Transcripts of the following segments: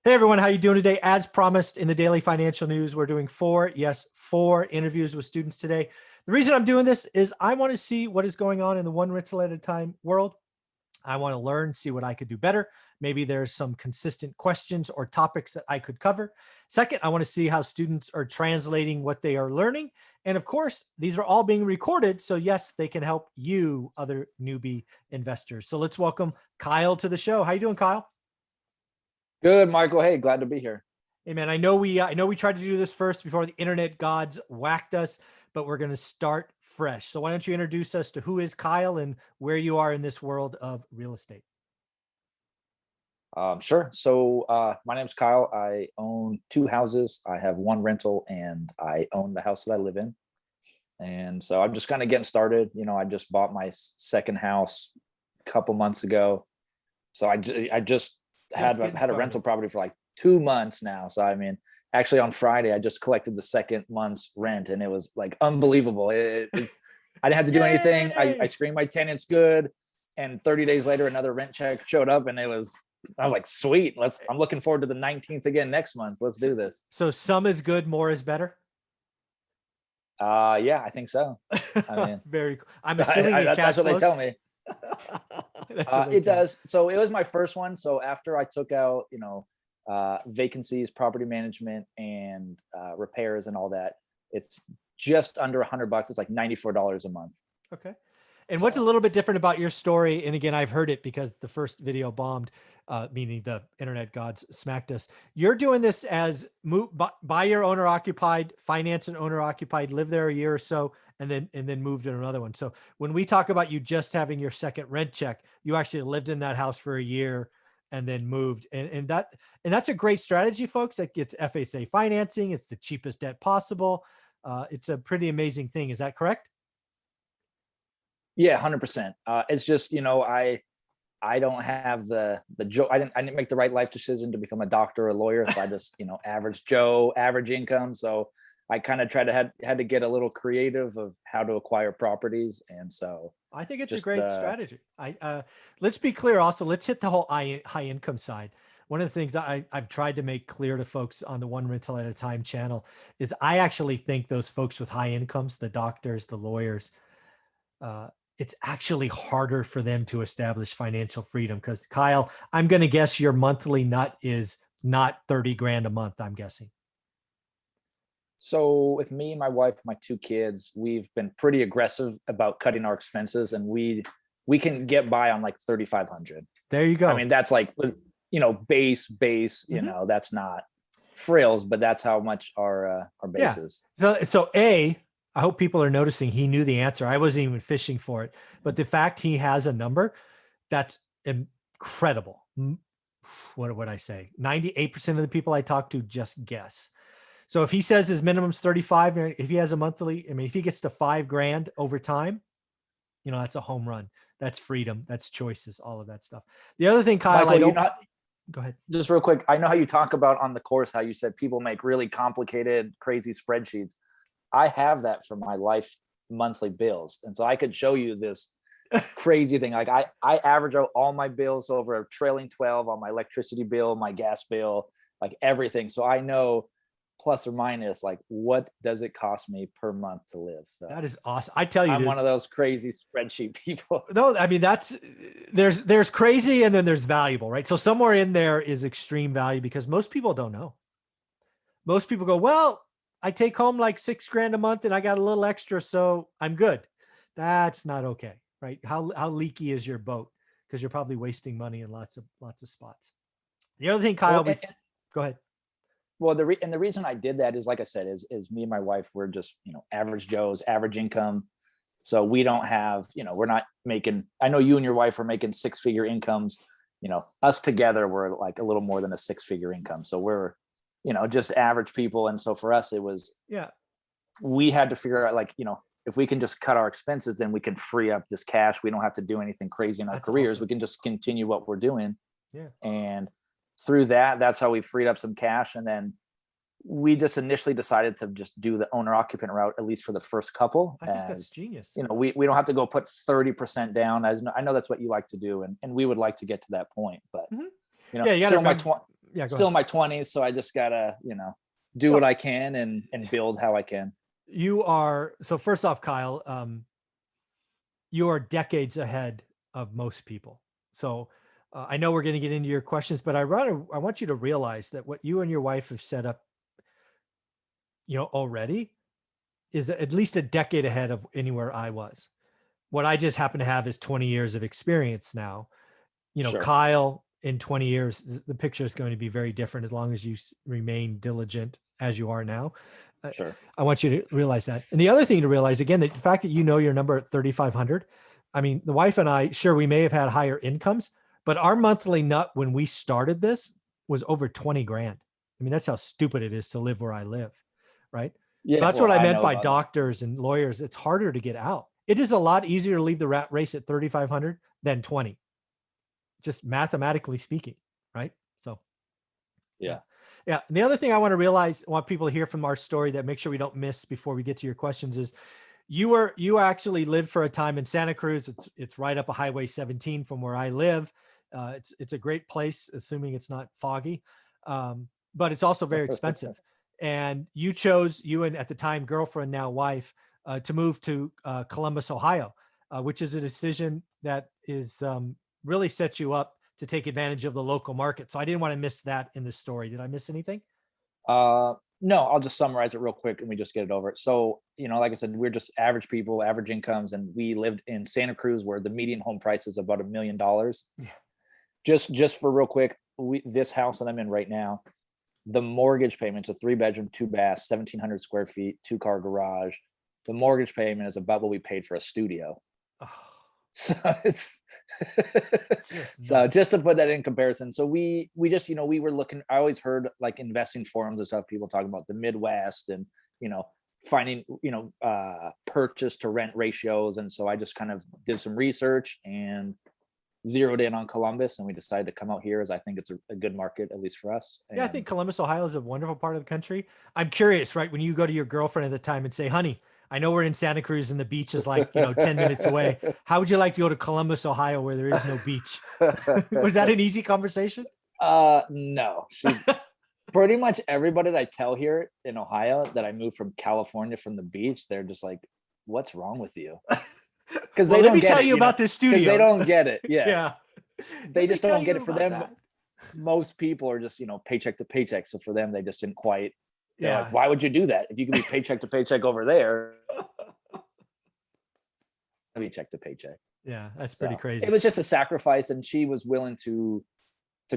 Hey everyone, how you doing today? As promised in the daily financial news, we're doing four interviews with students today. The reason I'm doing this is I want to see what is going on in the one rental at a time world. I want to learn, see what I could do better. Maybe there's some consistent questions or topics that I could cover. Second, I want to see how students are translating what they are learning. And of course, these are all being recorded. So yes, they can help you, other newbie investors. So let's welcome Kyle to the show. How you doing, Kyle? Good, Michael. Hey, glad to be here. Hey man, I know we tried to do this first before the internet gods whacked us, but we're going to start fresh. So why don't you introduce us to who is Kyle and where you are in this world of real estate? Sure. So my name's Kyle. I own two houses. I have one rental and I own the house that I live in. And so I'm just kind of getting started. I just bought my second house a couple months ago. So I just had a rental property for like 2 months now. So I mean, actually on Friday, I just collected the second month's rent and it was like unbelievable. I didn't have to do anything. I screened my tenants good. And 30 days later, another rent check showed up and I was like, sweet. I'm looking forward to the 19th again next month. Let's do this. So some is good, more is better. Yeah, I think so. I mean, very cool. I'm assuming that's what they tell me. It does. So it was my first one. So after I took out, vacancies, property management, and repairs and all that, it's just under $100. It's like $94 a month. Okay. And what's a little bit different about your story? And again, I've heard it because the first video bombed, meaning the internet gods smacked us. You're doing this as buy your owner occupied, finance an owner occupied, live there a year or so, and then moved in another one. So when we talk about you just having your second rent check, you actually lived in that house for a year and then moved. And that's a great strategy, folks. That gets FHA financing. It's the cheapest debt possible. It's a pretty amazing thing. Is that correct? Yeah, 100%. It's just, I don't have the Joe. I didn't make the right life decision to become a doctor or a lawyer. So I just, average Joe, average income. So I kind of had to get a little creative of how to acquire properties. And so I think it's a great strategy. Let's be clear. Also, let's hit the whole high income side. One of the things I've tried to make clear to folks on the One Rental at a Time channel is I actually think those folks with high incomes, the doctors, the lawyers, it's actually harder for them to establish financial freedom. Because Kyle, I'm going to guess your monthly nut is not 30 grand a month, I'm guessing. So with me, my wife, my two kids, we've been pretty aggressive about cutting our expenses, and we can get by on like 3,500. There you go. I mean, that's like, base, that's not frills, but that's how much our base is. So I hope people are noticing he knew the answer. I wasn't even fishing for it, but the fact he has a number, that's incredible. What would I say? 98% of the people I talk to just guess. So if he says his minimum's 35, if he has a monthly, if he gets to 5 grand over time, that's a home run. That's freedom. That's choices, all of that stuff. The other thing, Kyle, Michael, go ahead. Just real quick. I know how you talk about on the course, how you said people make really complicated, crazy spreadsheets. I have that for my life monthly bills. And so I could show you this crazy thing. Like I average out all my bills over a trailing 12 on my electricity bill, my gas bill, like everything. So I know plus or minus, like what does it cost me per month to live? So that is awesome. I tell you, I'm one of those crazy spreadsheet people. No, there's crazy and then there's valuable, right? So somewhere in there is extreme value because most people don't know. Most people go, well, I take home like 6 grand a month and I got a little extra, so I'm good. That's not okay, right? How leaky is your boat? Because you're probably wasting money in lots of spots. The other thing, Kyle, go ahead. Well, the reason I did that is, like I said, is me and my wife, we're just, average Joes, average income. So we don't have, we're not making, I know you and your wife are making 6-figure incomes, us together, we're like a little more than a 6-figure income. So we're, just average people. And so for us, it was, we had to figure out if we can just cut our expenses, then we can free up this cash. We don't have to do anything crazy in our careers. Awesome. We can just continue what we're doing. Yeah. And through that's how we freed up some cash. And then we just initially decided to just do the owner occupant route, at least for the first couple. I think that's genius. We don't have to go put 30% down, as I know that's what you like to do. And we would like to get to that point, but you got to Yeah, go still ahead. in my 20s, so I just gotta, do what I can and build how I can. So first off, Kyle, you are decades ahead of most people. So I know we're going to get into your questions, but I want you to realize that what you and your wife have set up, already is at least a decade ahead of anywhere I was. What I just happen to have is 20 years of experience now. Sure. Kyle, in 20 years, the picture is going to be very different as long as you remain diligent as you are now. Sure. I want you to realize that. And the other thing to realize, again, the fact that your number at 3,500, I mean, the wife and I, sure, we may have had higher incomes, but our monthly nut when we started this was over 20 grand. I mean, that's how stupid it is to live where I live, right? So Yeah. that's Well, what I I meant know by about that. doctors and lawyers. It's harder to get out. It is a lot easier to leave the rat race at 3,500 than 20, just mathematically speaking, right? So, yeah. Yeah. Yeah. And the other thing I want people to hear from our story that make sure we don't miss before we get to your questions is you actually lived for a time in Santa Cruz. It's right up a Highway 17 from where I live. It's a great place, assuming it's not foggy, but it's also very expensive. And you and at the time girlfriend, now wife, to move to Columbus, Ohio, which is a decision that is really sets you up to take advantage of the local market. So I didn't want to miss that in this story. Did I miss anything? No, I'll just summarize it real quick and we just get it over. So, like I said, we're just average people, average incomes, and we lived in Santa Cruz where the median home price is about $1 million. Yeah. Just for real quick, this house that I'm in right now, the mortgage payment's a 3-bedroom, 2-bath, 1,700 square feet, 2-car garage. The mortgage payment is about what we paid for a studio. Oh, So it's just so nuts. just to put that in comparison. So we just, we were looking, I always heard like investing forums and stuff, people talking about the Midwest and, finding, purchase to rent ratios. And so I just kind of did some research and zeroed in on Columbus, and we decided to come out here as I think it's a good market, at least for us. Yeah, I think Columbus, Ohio is a wonderful part of the country. I'm curious, right? When you go to your girlfriend at the time and say, honey, I know we're in Santa Cruz and the beach is like, 10 minutes away. How would you like to go to Columbus, Ohio, where there is no beach? Was that an easy conversation? No. Pretty much everybody that I tell here in Ohio that I moved from California from the beach, they're just like, what's wrong with you? Because Well, they let don't me get tell it, you about this studio. because they don't get it. Yeah. Yeah. They Let me just tell don't get you it for about them. that. Most people are just, paycheck to paycheck. So for them, they just didn't quite, they're Yeah. like, why would you do that? If you can be paycheck to paycheck over there, paycheck to paycheck. Yeah, that's pretty So crazy. it was just a sacrifice, and she was willing to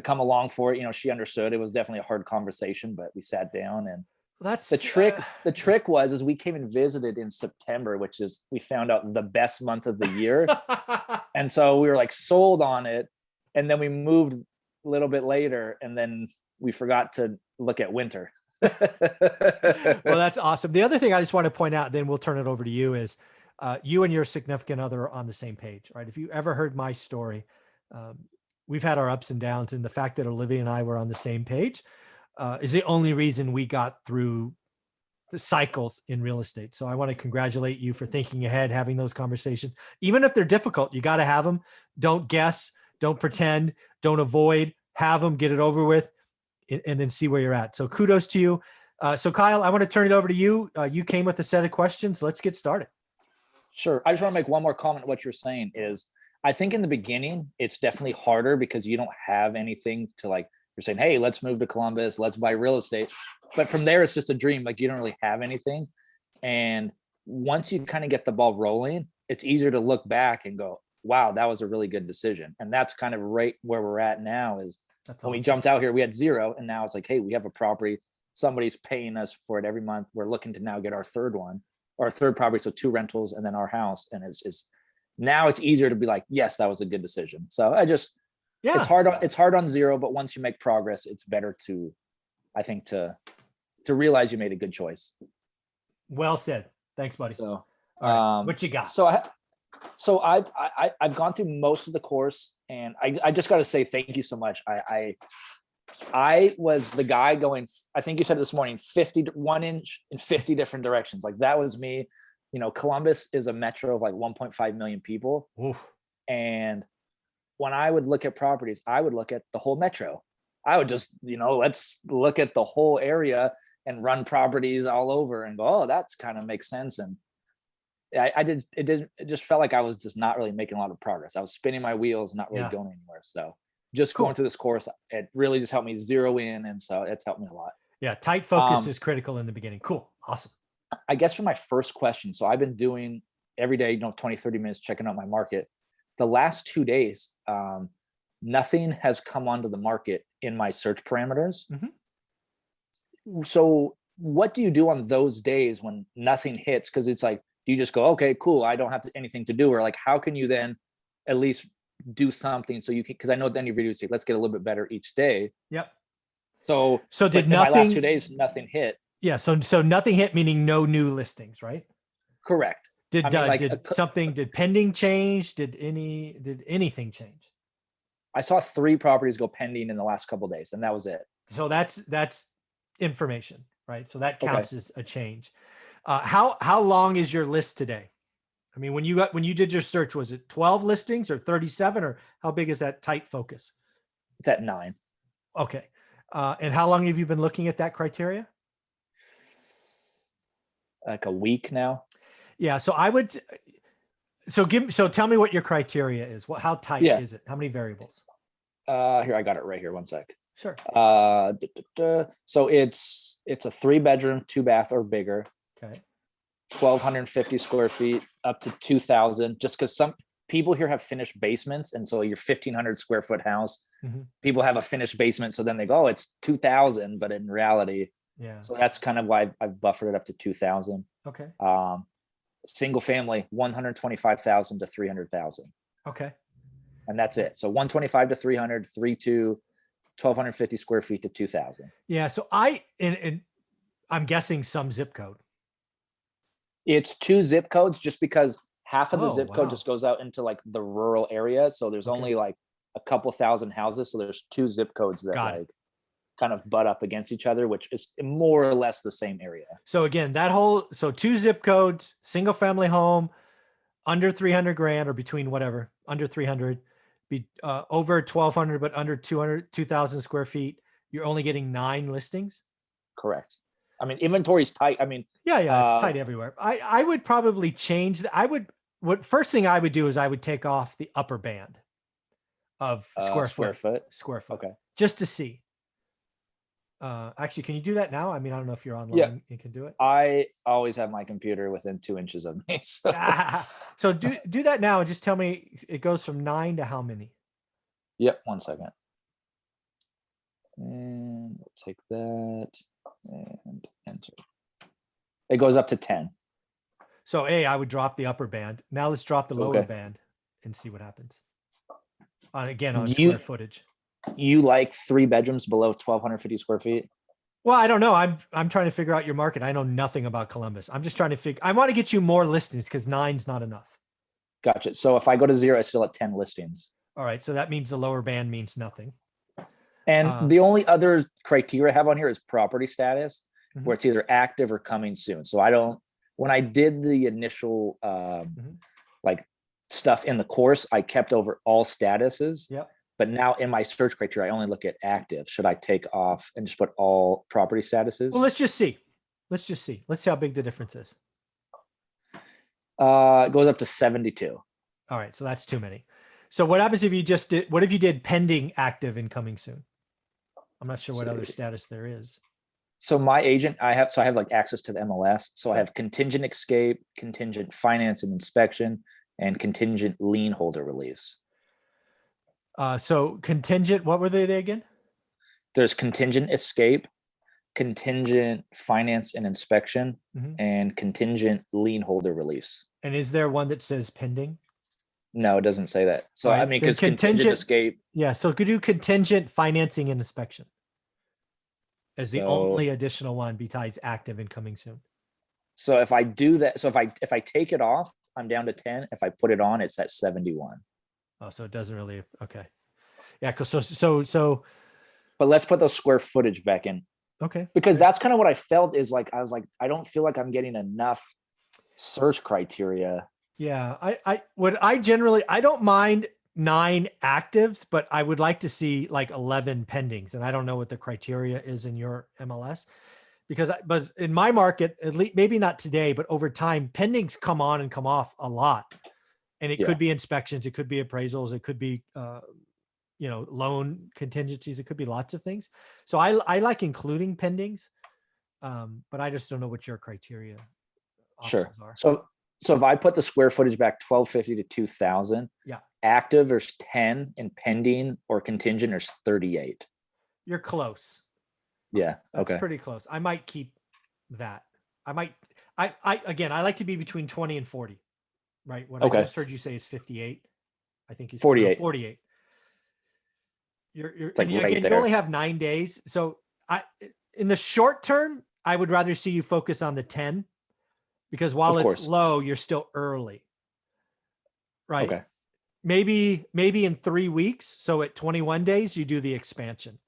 come along for it. She understood it was definitely a hard conversation, but we sat down, and That's the trick was, is we came and visited in September, which is, we found out, the best month of the year. And so we were like sold on it. And then we moved a little bit later, and then we forgot to look at winter. Well, that's awesome. The other thing I just want to point out, then we'll turn it over to you, is you and your significant other are on the same page, right? If you ever heard my story, we've had our ups and downs, and the fact that Olivia and I were on the same page is the only reason we got through the cycles in real estate. So I want to congratulate you for thinking ahead, having those conversations, even if they're difficult. You got to have them. Don't guess, don't pretend, don't avoid, have them, get it over with, and then see where you're at. So kudos to you. So Kyle, I want to turn it over to you. You came with a set of questions. Let's get started. Sure. I just want to make one more comment. What you're saying is, I think in the beginning, it's definitely harder because you don't have anything to, like, you're saying, hey, let's move to Columbus, let's buy real estate. But from there, it's just a dream. Like, you don't really have anything. And once you kind of get the ball rolling, it's easier to look back and go, wow, that was a really good decision. And that's kind of right where we're at now. Is That's when we awesome. jumped out here, we had zero. And now it's like, hey, we have a property. Somebody's paying us for it every month. We're looking to now get our third one, our third property. So 2 rentals and then our house. And it's just, now it's easier to be like, yes, that was a good decision. So Yeah. it's hard on zero, but once you make progress, it's better to, I think, to realize you made a good choice. Well said. Thanks, buddy. So, all right, what you got? So I've gone through most of the course, and I just got to say thank you so much. I was the guy going, I think you said this morning, 51 inch in 50 different directions. Like, that was me. Columbus is a metro of like 1.5 million people. Oof. And when I would look at properties, I would look at the whole metro. I would just, let's look at the whole area and run properties all over and go, oh, that's kind of makes sense. And it just felt like I was just not really making a lot of progress. I was spinning my wheels, not really going anywhere. So just going through this course, it really just helped me zero in. And so it's helped me a lot. Yeah. Tight focus is critical in the beginning. Cool. Awesome. I guess for my first question, so I've been doing every day, 20, 30 minutes, checking out my market. The last 2 days, nothing has come onto the market in my search parameters. So what do you do on those days when nothing hits? Because it's like, do you just go, okay, cool, I don't have anything to do? Or like, how can you then at least do something so you can, because I know then your videos say, let's get a little bit better each day. Yep. So did nothing, my last 2 days, nothing hit. Yeah. So nothing hit, meaning no new listings, right? Correct. Did pending change? Did anything change? I saw 3 properties go pending in the last couple of days, and that was it. So that's information, right? So that counts as a change. How long is your list today? I mean, when you did your search, was it 12 listings or 37, or how big is that tight focus? It's at 9. Okay. And how long have you been looking at that criteria? Like a week now. Yeah. So tell me what your criteria is. How tight is it? How many variables? Here, I got it right here. One sec. Sure. So it's a 3-bedroom, 2-bath or bigger. Okay. 1,250 square feet up to 2,000. Just because some people here have finished basements, and so your 1,500 square foot house, people have a finished basement, so then they go, oh, it's 2,000, but in reality, So that's kind of why I've buffered it up to 2,000. Okay. Single family, 125,000 to 300,000. Okay. And that's it. So 125 to 300, 3.2, 1,250 square feet to 2,000. Yeah. So I'm guessing some zip code. It's 2 zip codes, just because half of the zip code just goes out into like the rural area. So there's only like a couple thousand houses. So there's 2 zip codes that kind of butt up against each other, which is more or less the same area. So again, 2 zip codes, single family home, under 300 grand or between whatever, under 300, be over 1,200, but under 2,000 square feet. You're only getting 9 listings. Correct. I mean, inventory is tight. I mean, it's tight everywhere. I would probably change that. First thing I would do is I would take off the upper band of square foot. Okay. Just to see. Actually, can you do that now? I mean, I don't know if you're online. Yeah. You can do it. I always have my computer within 2 inches of me. So do that now and just tell me it goes from 9 to how many? Yep. 1 second. And we'll take that and enter. It goes up to 10. So I would drop the upper band. Now let's drop the lower band and see what happens. On square footage. You like 3 bedrooms below 1,250 square feet? Well, I don't know. I'm trying to figure out your market. I know nothing about Columbus. I'm just trying to I want to get you more listings because 9's not enough. Gotcha. So if I go to 0, I still have 10 listings. All right. So that means the lower band means nothing. And the only other criteria I have on here is property status, where it's either active or coming soon. So when I did the initial like stuff in the course, I kept over all statuses. Yep. But now in my search criteria, I only look at active. Should I take off and just put all property statuses? Well, let's just see. Let's see how big the difference is. It goes up to 72. All right. So that's too many. So what happens if you what if you did pending, active, and coming soon? I'm not sure what other status there is. So my agent, I have like access to the MLS. So I have contingent escape, contingent finance and inspection, and contingent lien holder release. So contingent, what were they again? There's contingent escape, contingent finance and inspection, and contingent lien holder release. And is there one that says pending? No, it doesn't say that. So I mean, because contingent escape. Yeah. So could you contingent financing and inspection as the only additional one besides active and coming soon? So if I do that, so if I take it off, I'm down to 10. If I put it on, it's at 71. Oh, so it doesn't really, okay. Yeah, so. But let's put those square footage back in. Okay. Because that's kind of what I felt is like, I was like, I don't feel like I'm getting enough search criteria. Yeah, I don't mind 9 actives, but I would like to see like 11 pendings. And I don't know what the criteria is in your MLS, because but in my market, at least maybe not today, but over time, pendings come on and come off a lot. And it could be inspections, it could be appraisals, it could be loan contingencies, it could be lots of things. So I like including pendings, but I just don't know what your criteria Sure. options are. So if I put the square footage back 1250 to 2000, Yeah, active there's 10 and pending or contingent there's 38. you're close. Yeah. That's Okay. pretty close. I might keep that. I like to be between 20 and 40, right? What I just heard you say is 58. I think you said 48. 48. You're It's like and right again, you there. only have 9 days. So in the short term, I would rather see you focus on the 10, because while Of it's course. low, you're still early. Right. Okay. Maybe in 3 weeks. So at 21 days, you do the expansion,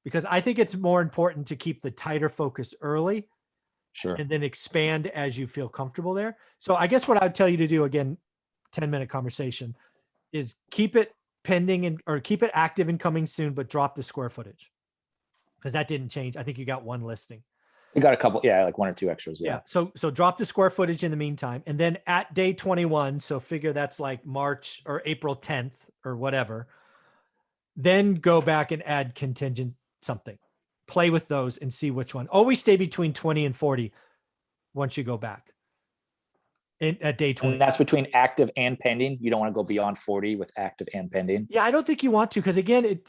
because I think it's more important to keep the tighter focus early Sure. and then expand as you feel comfortable there. So I guess what I would tell you to do, again, 10-minute conversation, is keep it pending or keep it active and coming soon, but drop the square footage, because that didn't change. I think you got 1 listing. We got a couple, like 1 or 2 extras. Yeah. So drop the square footage in the meantime. And then at day 21, so figure that's like March or April 10th or whatever, then go back and add contingent something. Play with those and see which one. Always stay between 20 and 40 once you go back at day 20. And that's between active and pending. You don't want to go beyond 40 with active and pending. Yeah, I don't think you want to, because again,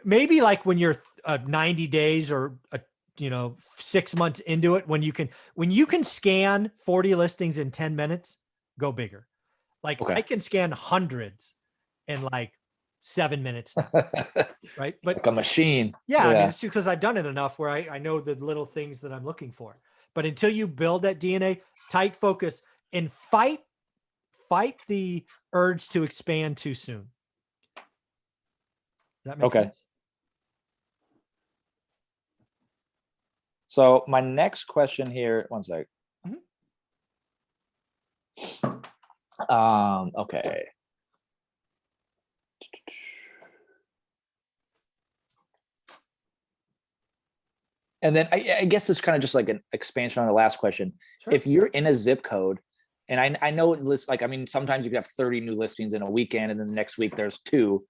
maybe like when you're 90 days or 6 months into it, when you can scan 40 listings in 10 minutes, go bigger. Like I can scan hundreds in like 7 minutes now, right? But like a machine. Yeah, I mean, it's because I've done it enough where I know the little things that I'm looking for. But until you build that DNA, tight focus, and fight the urge to expand too soon. That makes sense? So my next question here, one sec. Okay. And then I guess it's kind of just like an expansion on the last question. Sure. If you're in a zip code, and I know it's like, I mean, sometimes you could have 30 new listings in a weekend, and then the next week there's 2.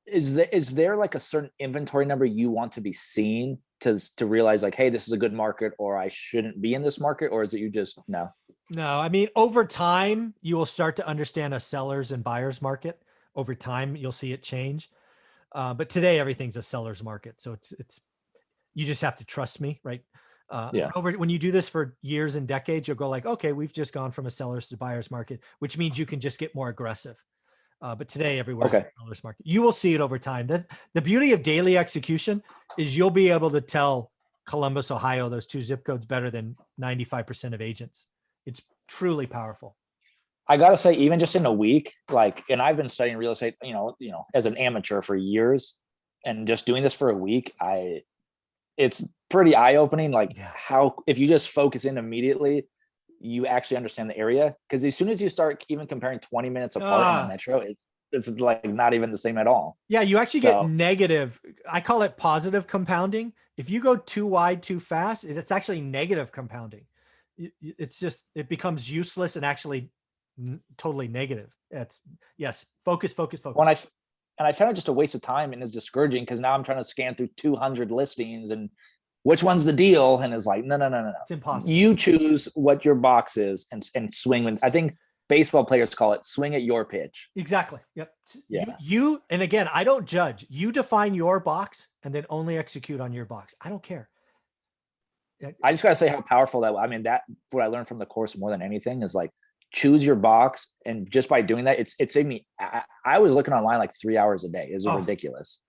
Is there like a certain inventory number you want to be seeing to realize like, hey, this is a good market, or I shouldn't be in this market? Or is it you just no? No, I mean, over time, you will start to understand a seller's and buyer's market. Over time, you'll see it change. But today everything's a seller's market. So it's, you just have to trust me, right? When you do this for years and decades, you'll go like, okay, we've just gone from a seller's to buyer's market, which means you can just get more aggressive. But today everywhere's a seller's market. You will see it over time. The beauty of daily execution is you'll be able to tell Columbus, Ohio, those 2 zip codes better than 95% of agents. It's truly powerful. I gotta say, even just in a week, like, and I've been studying real estate, as an amateur for years, and just doing this for a week, it's pretty eye-opening. Like how, if you just focus in immediately, you actually understand the area. Because as soon as you start even comparing 20 minutes apart in the metro, it's like not even the same at all. Yeah, you actually get negative. I call it positive compounding. If you go too wide too fast, it's actually negative compounding. It's just, it becomes useless and actually totally negative. Focus. And I found it just a waste of time, and it's discouraging because now I'm trying to scan through 200 listings and which one's the deal, and it's like no. It's impossible. You choose what your box is and swing. I think baseball players call it swing at your pitch. Exactly. Yep. Yeah. You and again, I don't judge. You define your box and then only execute on your box. I don't care. I just gotta say how powerful that. I mean, that what I learned from the course more than anything is like, choose your box, and just by doing that, it saved me. I was looking online like 3 hours a day. It's ridiculous.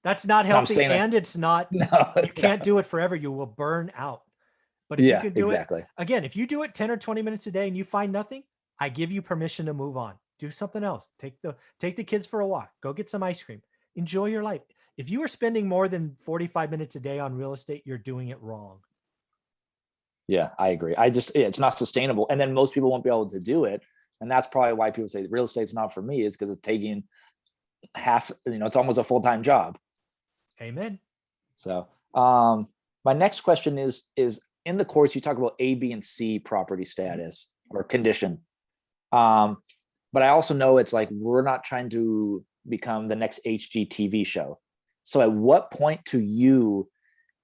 That's not healthy, and it's not. You can't do it forever. You will burn out. But if you can do it again, if you do it 10 or 20 minutes a day and you find nothing, I give you permission to move on. Do something else. Take the kids for a walk. Go get some ice cream. Enjoy your life. If you are spending more than 45 minutes a day on real estate, you're doing it wrong. Yeah, I agree. It's not sustainable. And then most people won't be able to do it And that's probably why people say real estate's not for me, is because it's taking half, it's almost a full-time job. Amen. So my next question is in the course, you talk about A, B, and C property status or condition. But I also know it's like, we're not trying to become the next HGTV show. So at what point to you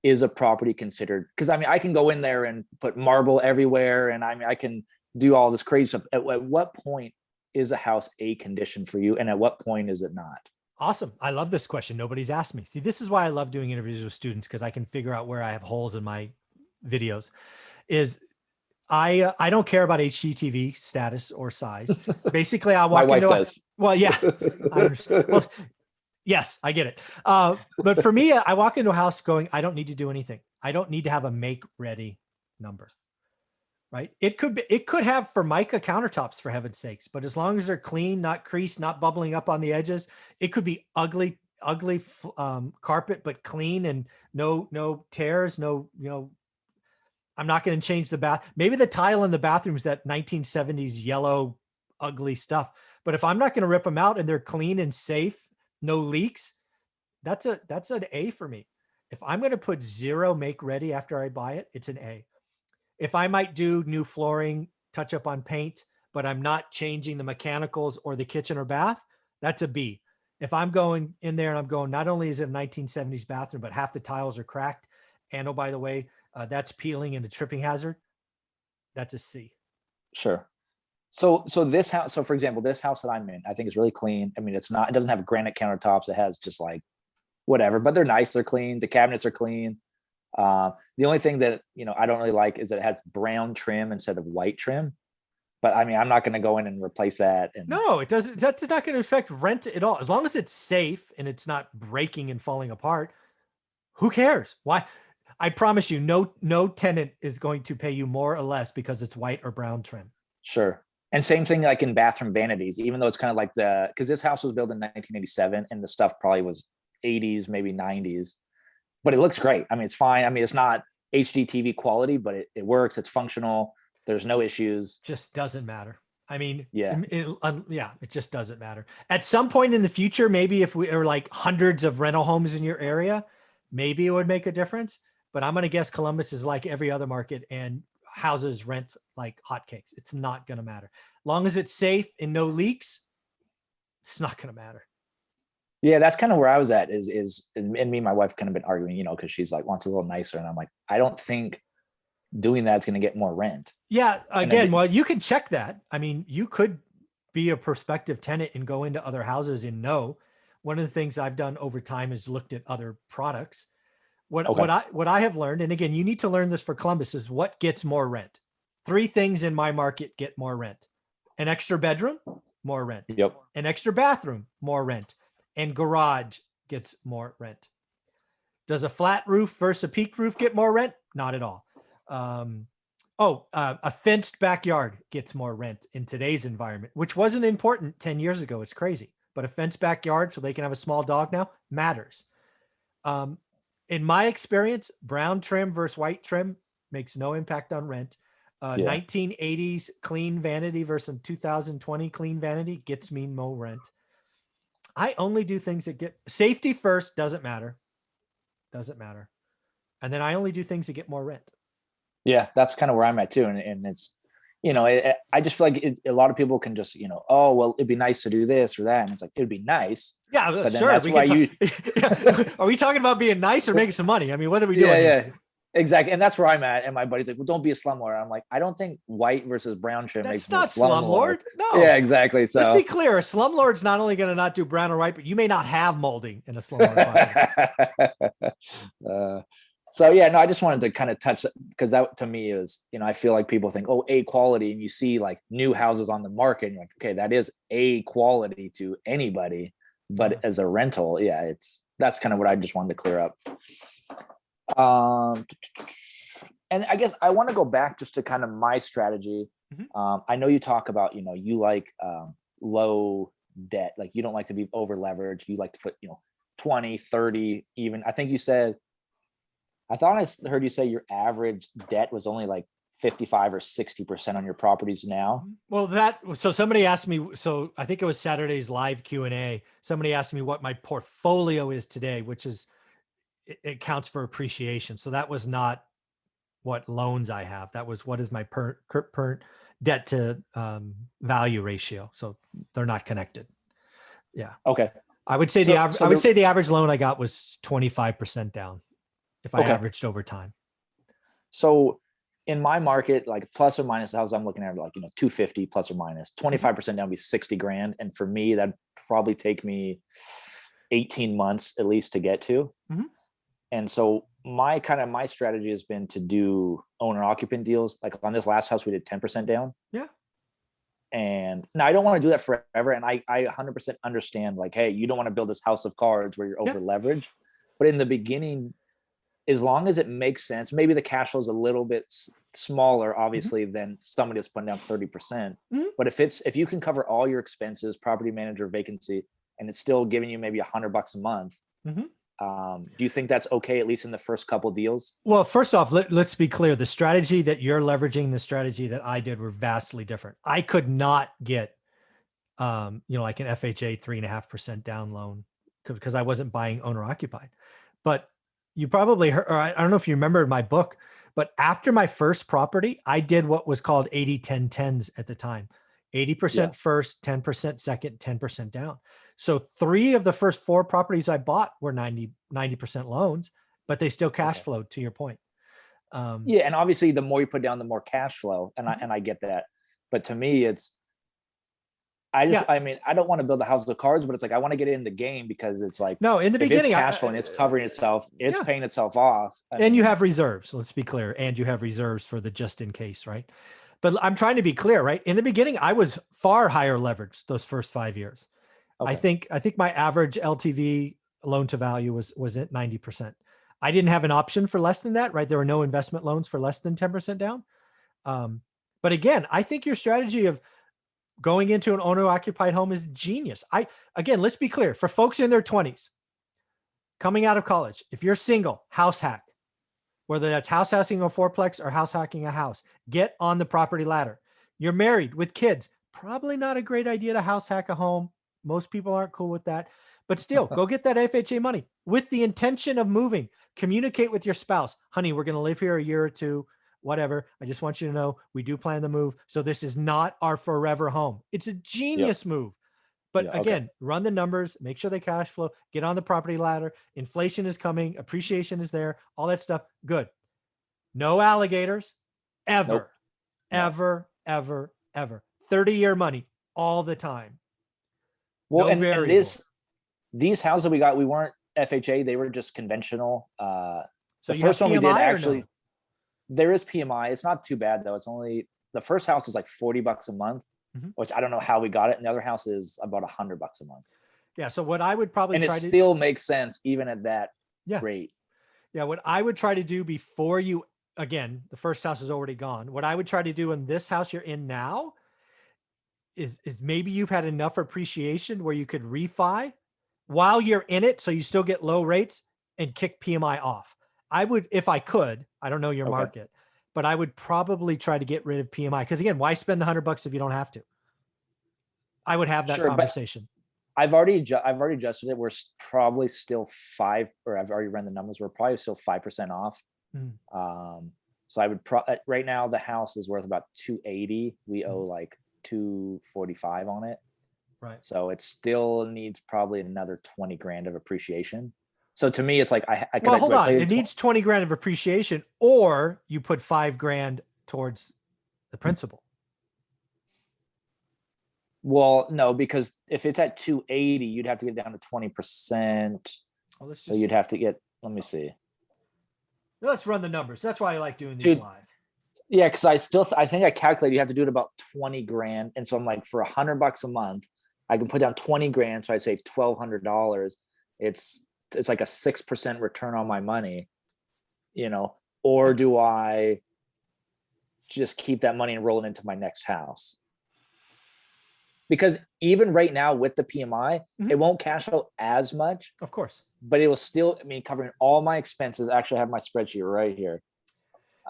is a property considered? Because I mean, I can go in there and put marble everywhere, and I mean, I can do all this crazy stuff. At what point is a house a condition for you, and at what point is it not? Awesome. I love this question. Nobody's asked me. See, this is why I love doing interviews with students, because I can figure out where I have holes in my videos. Is I don't care about HGTV status or size. Basically, I walk My wife into does. well, yeah, I understand. Well, yes, I get it. But for me, I walk into a house going, I don't need to do anything. I don't need to have a make ready number. Right? It could have Formica countertops, for heaven's sakes, but as long as they're clean, not creased, not bubbling up on the edges, it could be ugly carpet, but clean and no tears, I'm not going to change the bath. Maybe the tile in the bathroom is that 1970s yellow, ugly stuff. But if I'm not going to rip them out and they're clean and safe, no leaks, that's an A for me. If I'm going to put 0 make ready after I buy it, it's an A. If I might do new flooring, touch up on paint, but I'm not changing the mechanicals or the kitchen or bath, that's a B. If I'm going in there and I'm going, not only is it a 1970s bathroom, but half the tiles are cracked, and oh, by the way, that's peeling and a tripping hazard, that's a C. Sure. So this house, so for example, this house that I'm in, I think is really clean. I mean, it doesn't have granite countertops. It has just like whatever, but they're nice. They're clean. The cabinets are clean. The only thing that, I don't really like is that it has brown trim instead of white trim. But I mean, I'm not going to go in and replace that. And no, it doesn't. That's not going to affect rent at all. As long as it's safe and it's not breaking and falling apart, who cares? Why? I promise you, no tenant is going to pay you more or less because it's white or brown trim. Sure. And same thing like in bathroom vanities, even though it's kind of like because this house was built in 1987 and the stuff probably was 80s, maybe 90s, but it looks great. I mean, it's fine. I mean, it's not HGTV quality, but it works. It's functional. There's no issues. Just doesn't matter. I mean, yeah, it just doesn't matter. At some point in the future, maybe if we are like hundreds of rental homes in your area, maybe it would make a difference. But I'm going to guess Columbus is like every other market, and houses rent like hotcakes. It's not going to matter. Long as it's safe and no leaks, it's not going to matter. Yeah, that's kind of where I was at and me and my wife kind of been arguing, because she's like wants a little nicer. And I'm like, I don't think doing that's going to get more rent. Yeah. Again, well, you can check that. I mean, you could be a prospective tenant and go into other houses and know. One of the things I've done over time is looked at other products. What I have learned, and again, you need to learn this for Columbus, is what gets more rent. 3 things in my market get more rent: an extra bedroom, more rent. Yep. An extra bathroom, more rent. And garage gets more rent. Does a flat roof versus a peaked roof get more rent? Not at all. A fenced backyard gets more rent in today's environment, which wasn't important 10 years ago. It's crazy. But a fenced backyard so they can have a small dog now matters. In my experience, brown trim versus white trim makes no impact on rent. 1980s clean vanity versus 2020 clean vanity gets me more rent. I only do things that get safety first. Doesn't matter. And then I only do things that get more rent. Yeah, that's kind of where I'm at too. And it's, I just feel like a lot of people can just, oh, well, it'd be nice to do this or that. And it's like, it'd be nice. Yeah, but sure. That's why Are we talking about being nice or making some money? I mean, what are we doing? Yeah, exactly. And that's where I'm at. And my buddy's like, well, don't be a slumlord. I'm like, I don't think white versus brown trim makes me a slumlord. No. Yeah, exactly. So let's be clear. A slumlord's not only going to not do brown or white, but you may not have molding in a slumlord. So yeah, no, I just wanted to kind of touch, because that to me is, I feel like people think, oh, A quality, and you see like new houses on the market, and you're like, okay, that is A quality to anybody, but as a rental, yeah, that's kind of what I just wanted to clear up. And I guess I want to go back just to kind of my strategy. Mm-hmm. I know you talk about, you like low debt, like you don't like to be over leveraged. You like to put, 20, 30, even. I think you said, I thought I heard you say your average debt was only like 55 or 60% on your properties now. Well, so somebody asked me, so I think it was Saturday's live Q&A. Somebody asked me what my portfolio is today, which is, it counts for appreciation. So that was not what loans I have. That was what is my per debt to value ratio. So they're not connected. Yeah. Okay. I would say the average loan I got was 25% down if I averaged over time. So in my market, like plus or minus the house I'm looking at, like, 250 plus or minus 25% down would be 60 grand. And for me, that'd probably take me 18 months at least to get to. And so my strategy has been to do owner occupant deals. Like on this last house, we did 10% down. Yeah. And now I don't want to do that forever. And I 100% understand, like, hey, you don't want to build this house of cards where you're over leveraged. But in the beginning, as long as it makes sense, maybe the cash flow is a little bit smaller, obviously, than somebody that's putting down 30%. But if you can cover all your expenses, property manager, vacancy, and it's still giving you maybe $100 a month, do you think that's okay, at least in the first couple deals? Well, first off, let's be clear. The strategy that you're leveraging, the strategy that I did, were vastly different. I could not get, like an FHA 3.5% down loan because I wasn't buying owner occupied. But you probably heard, or I don't know if you remember my book, but after my first property, I did what was called 80-10-10s at the time. 80% first, 10% second, 10% down. So 3 of the first 4 properties I bought were 90% loans, but they still cash flowed, to your point. And obviously the more you put down, the more cash flow. And I get that. But to me, I don't want to build a house of cards, but it's like, I want to get in the game because it's like, no, in the beginning, it's cash flow and it's covering itself, it's paying itself off. And you have reserves. Let's be clear. And you have reserves for the just in case, right? But I'm trying to be clear, right? In the beginning, I was far higher leverage those first 5 years. I think my average LTV, loan to value, was at 90%. I didn't have an option for less than that, right? There were no investment loans for less than 10% down. But again, I think your strategy of going into an owner occupied home is genius. Again, let's be clear, for folks in their 20s, coming out of college, if you're single, house hack, whether that's house hacking a fourplex or house hacking a house, get on the property ladder. You're married with kids, probably not a great idea to house hack a home. Most people aren't cool with that, but still go get that FHA money with the intention of moving. Communicate with your spouse. Honey, we're going to live here a year or two, whatever. I just want you to know we do plan to move. So this is not our forever home. It's a genius move. But again, run the numbers, make sure they cash flow, get on the property ladder. Inflation is coming. Appreciation is there. All that stuff. Good. No alligators ever, ever, ever, ever. 30-year money all the time. Well, and these houses we got, we weren't FHA. They were just conventional. So the first one we did actually, there is PMI. It's not too bad though. It's only, the first house is like $40 a month, which I don't know how we got it. And the other house is about $100 a month. Yeah. So what I would probably try to still makes sense even at that rate. Yeah. What I would try to do before you, again, the first house is already gone. What I would try to do in this house you're in now is maybe you've had enough appreciation where you could refi while you're in it, so you still get low rates, and kick PMI off. I would, if I could, I don't know your market, but I would probably try to get rid of PMI, because again, why spend the $100 if you don't have to? I would have that conversation. I've already adjusted it. We're probably still 5, or I've already run the numbers. We're probably still 5% off. So I would right now the house is worth about 280. We owe like 245 on it. Right. So it still needs probably another 20 grand of appreciation. So to me, it's like I could. Well, hold on. It needs 20 grand of appreciation, or you put 5 grand towards the principal. Well, no, because if it's at 280, you'd have to get down to 20%. Well, so you'd have to get. Let me see. Let's run the numbers. That's why I like doing these live. Yeah, because I think I calculated you have to do it about 20 grand, and so I'm like, for $100 a month, I can put down 20 grand, so I save $1,200. It's like a 6% return on my money, or do I just keep that money and roll it into my next house? Because even right now with the PMI, it won't cash flow as much, of course, but it will still, covering all my expenses. Actually, I have my spreadsheet right here.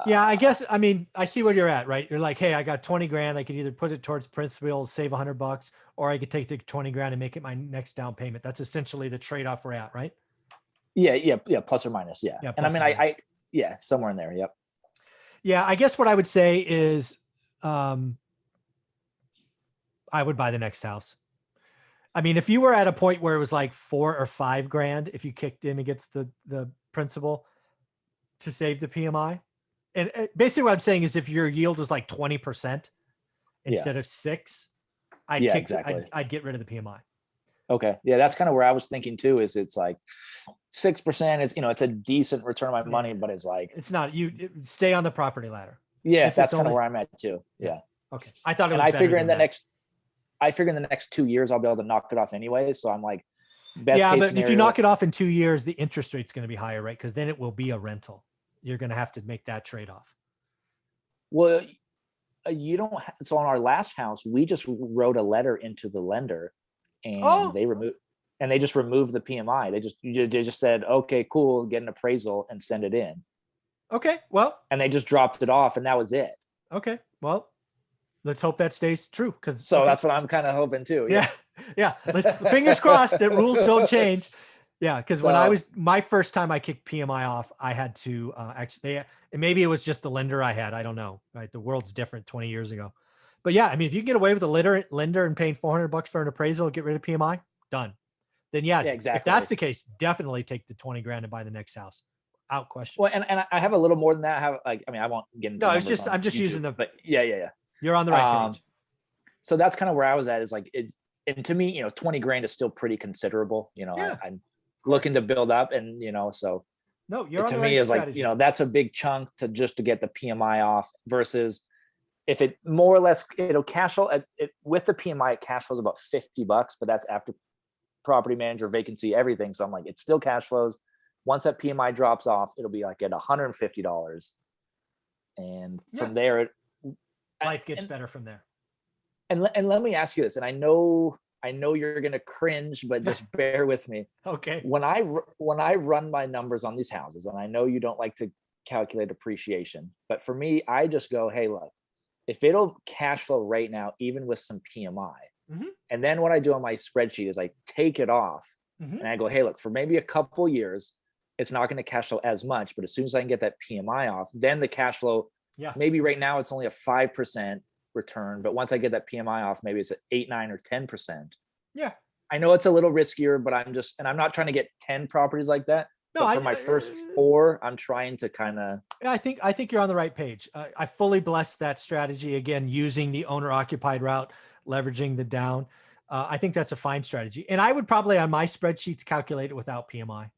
Yeah, I Uh, guess, I mean, I see where you're at, right? You're like, hey, I got 20 grand. I could either put it towards principal, save $100, or I could take the 20 grand and make it my next down payment. That's essentially the trade-off we're at, right? yeah, plus or minus, yeah. Yeah, And I plus mean, or minus. yeah, somewhere in there. Yep. Yeah, I guess what I would say is um, I would buy the next house. I mean, if you were at a point where it was like 4 or 5 grand, if you kicked in against the principal to save the PMI, and basically what I'm saying is if your yield was like 20% Yeah, instead of 6, yeah, exactly. I'd get rid of the PMI. Okay, yeah, that's kind of where I was thinking too. Is it's like 6% is, it's a decent return on my money, Yeah. but it's like, It's not, stay on the property ladder. yeah, If it's that's kind of only, where I'm at too. yeah. Yeah, Okay. I thought it and was better than that. I figure in the next 2 years I'll be able to knock it off anyway. So I'm like, best Yeah, case but if you scenario. knock it off in 2 years, the interest rate's going to be higher, right? Because then it will be a rental. You're going to have to make that trade-off. Well, you don't. So on our last house, we just wrote a letter into the lender, and Oh, they just removed the PMI. They just said, okay, cool, get an appraisal and send it in, okay. Well, and they just dropped it off, and that was it. okay. Well, let's hope that stays true. Because So that's what I'm kind of hoping too. yeah, yeah. Fingers crossed that rules don't change. Yeah, because when I So was my first time I kicked PMI off, I had to actually, and maybe it was just the lender I had. I don't know. Right, the world's different 20 years ago. But yeah, I mean, if you can get away with a lender and paying $400 for an appraisal, get rid of PMI, done. Then yeah, yeah, if that's exactly. the case, definitely take the 20 grand and buy the next house. Out question. Well, and I have a little more than that. I have like, I mean, I won't get into No, it's numbers just on I'm just using YouTube, the. but yeah. You're on the right Um, page. so that's kind of where I was at. Is like it, and to me, 20 grand is still pretty considerable. Yeah, I'm course. looking to build up, and so No, you're it on to the me right is like, strategy. that's a big chunk to get the PMI off versus if it more or less, it'll cash flow with the PMI, it cash flows about $50, but that's after property manager, vacancy, everything. So I'm like, it still cash flows. Once that PMI drops off, it'll be like at $150. And Yeah, from there, life gets and, better from there. and let me ask you this, and I know you're gonna cringe, but just bear with me. Okay. When I run my numbers on these houses, and I know you don't like to calculate appreciation, but for me, I just go, hey, look, if it'll cash flow right now, even with some PMI, Mm-hmm. and then what I do on my spreadsheet is I take it off Mm-hmm. and I go, hey, look, for maybe a couple years, it's not going to cash flow as much, but as soon as I can get that PMI off, then the cash flow, Yeah. maybe right now it's only a 5% return, but once I get that PMI off, maybe it's at 8, 9, or 10%. Yeah. I know it's a little riskier, but I'm not trying to get 10 properties like that. No, But for my first 4, I'm trying to kind of. I think you're on the right page. I fully bless that strategy. Again, using the owner occupied route, leveraging the down. I think that's a fine strategy. And I would probably on my spreadsheets calculate it without PMI.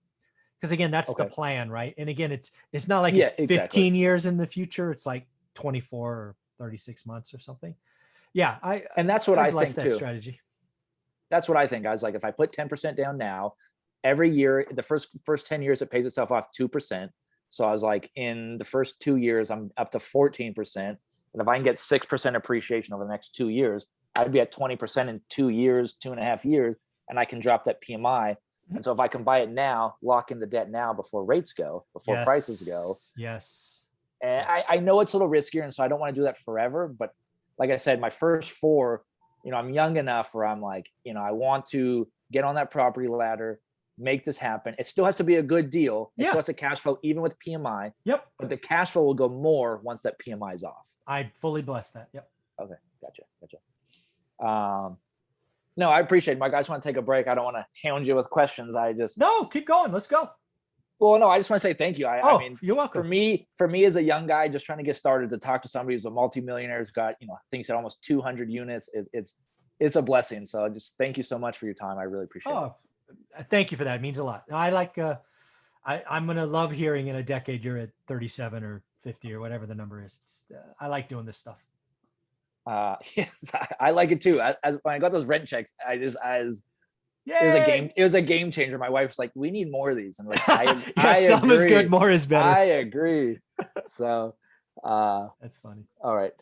Because again, that's the Okay. plan, right? And again, it's not like Yeah, it's 15 exactly. years in the future. It's like 24 or 36 months or something. Yeah, And that's what I I bless think that too. strategy. That's what I think. I was like, if I put 10% down now, every year, the first 10 years, it pays itself off 2%. So I was like, in the first 2 years, I'm up to 14%. And if I can get 6% appreciation over the next 2 years, I'd be at 20% in 2 years, 2.5 years, and I can drop that PMI. And so if I can buy it now, lock in the debt now before rates go, before prices go. Yes. And Yes. I know it's a little riskier, and so I don't want to do that forever. But like I said, my first 4, I'm young enough where I'm like, I want to get on that property ladder, make this happen. It still has to be a good deal. It Yeah. still has to cash flow even with PMI. Yep. But the cash flow will go more once that PMI is off. I fully bless that. Yep. Okay, gotcha. No, I appreciate it, Mike. I just want to take a break. I don't want to hound you with questions. No, keep going. Let's go. Well, no, I just want to say thank you. I mean, you're welcome. For me as a young guy just trying to get started, to talk to somebody who's a multimillionaire, who's got, I think he's at almost 200 units, it's a blessing. So just thank you so much for your time. I really appreciate it. Thank you for that. It means a lot. I like, I'm going to love hearing in a decade you're at 37 or 50 or whatever the number is. I like doing this stuff. Yes, I like it too. As when I got those rent checks, Yay! it was a game changer. My wife's like, we need more of these. And like, some agree. is good, more is better. I agree. So that's funny. All right.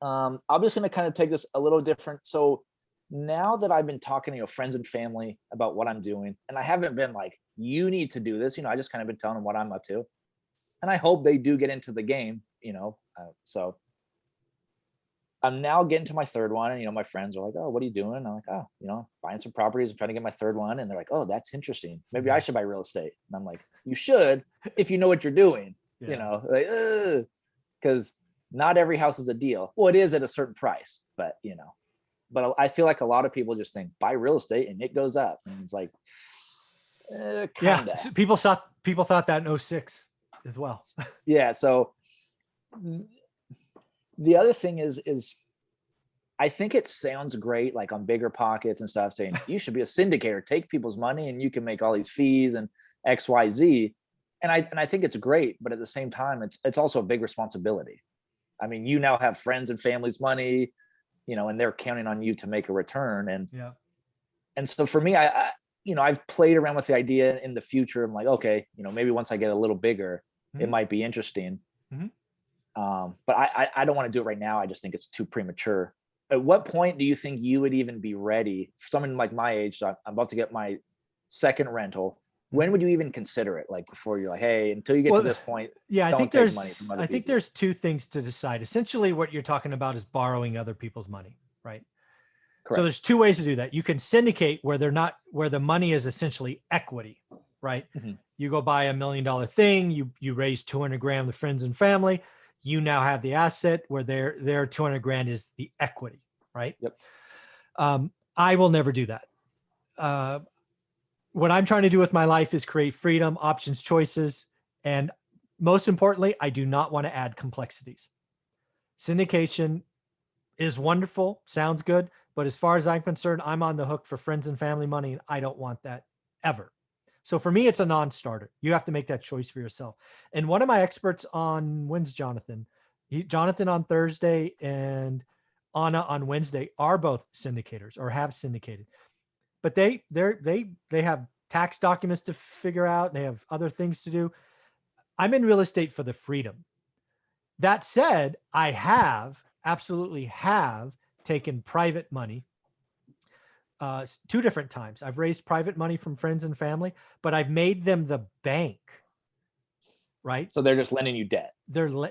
I'm just going to kind of take this a little different. So now that I've been talking to friends and family about what I'm doing, and I haven't been like, you need to do this, I just kind of been telling them what I'm up to. and I hope they do get into the game, so I'm now getting to my third one, and my friends are like, "Oh, what are you doing?" I'm like, "Oh, buying some properties. I'm trying to get my third one." And they're like, "Oh, that's interesting. Maybe I should buy real estate." And I'm like, "You should if you know what you're doing." Yeah. Like, because not every house is a deal. Well, it is at a certain price, but but I feel like a lot of people just think buy real estate and it goes up, and it's like, Yeah. kinda. So people thought that in '06 as well. Yeah. So the other thing is I think it sounds great, like on Bigger Pockets and stuff, saying you should be a syndicator, take people's money, and you can make all these fees and X, Y, Z. And I think it's great, but at the same time, it's also a big responsibility. I mean, you now have friends and family's money, and they're counting on you to make a return. And Yeah. so for me, I've played around with the idea in the future. I'm like, okay, maybe once I get a little bigger, it Mhm. might be interesting. Mhm. But I don't want to do it right now. I just think it's too premature. At what point do you think you would even be ready for someone like my age? So I'm about to get my second rental. When Mhm. would you even consider it? Like before you're like, hey, until you get to Well, this point, yeah, don't take money from other I think people. there's two things to decide. Essentially, what you're talking about is borrowing other people's money, right? So Correct. there's two ways to do that. You can syndicate where the money is essentially equity, right? Mhm. You go buy $1 million thing, you raise 200 grand with friends and family. You now have the asset where their 200 grand is the equity, right? Yep. I will never do that. What I'm trying to do with my life is create freedom, options, choices, and most importantly, I do not want to add complexities. Syndication is wonderful, sounds good, but as far as I'm concerned, I'm on the hook for friends and family money, and I don't want that ever. So for me, it's a non-starter. You have to make that choice for yourself. And one of my experts on when's Jonathan? Jonathan on Thursday and Anna on Wednesday are both syndicators or have syndicated, but they have tax documents to figure out. They have other things to do. I'm in real estate for the freedom. That said, I absolutely have taken private money two different times. I've raised private money from friends and family, but I've made them the bank, right? So they're just lending you debt. They're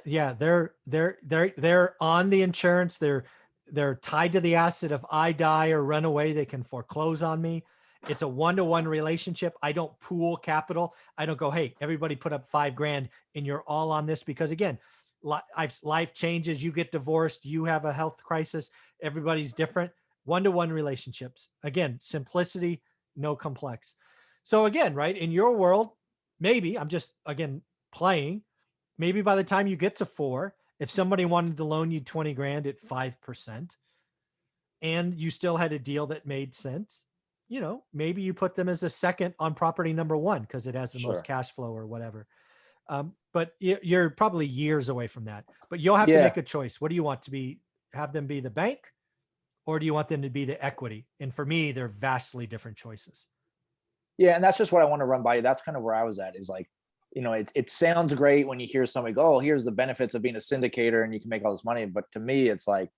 on the insurance. They're tied to the asset. If I die or run away, they can foreclose on me. It's a one-to-one relationship. I don't pool capital. I don't go, hey, everybody put up 5 grand and you're all on this, because again, life changes. You get divorced. You have a health crisis. Everybody's different. One-to-one relationships. Again, simplicity, no complex. So again, right, in your world, maybe I'm just, again, playing. Maybe by the time you get to 4, if somebody wanted to loan you 20 grand at 5% and you still had a deal that made sense, maybe you put them as a second on property number 1 because it has the most Sure. cash flow or whatever. But you're probably years away from that. But you'll have to Yeah. make a choice. What do you want to be? Have them be the bank, or do you want them to be the equity? And for me, they're vastly different choices. Yeah. And that's just what I want to run by you. That's kind of where I was at, is like, it sounds great when you hear somebody go, oh, here's the benefits of being a syndicator and you can make all this money. But to me, it's like,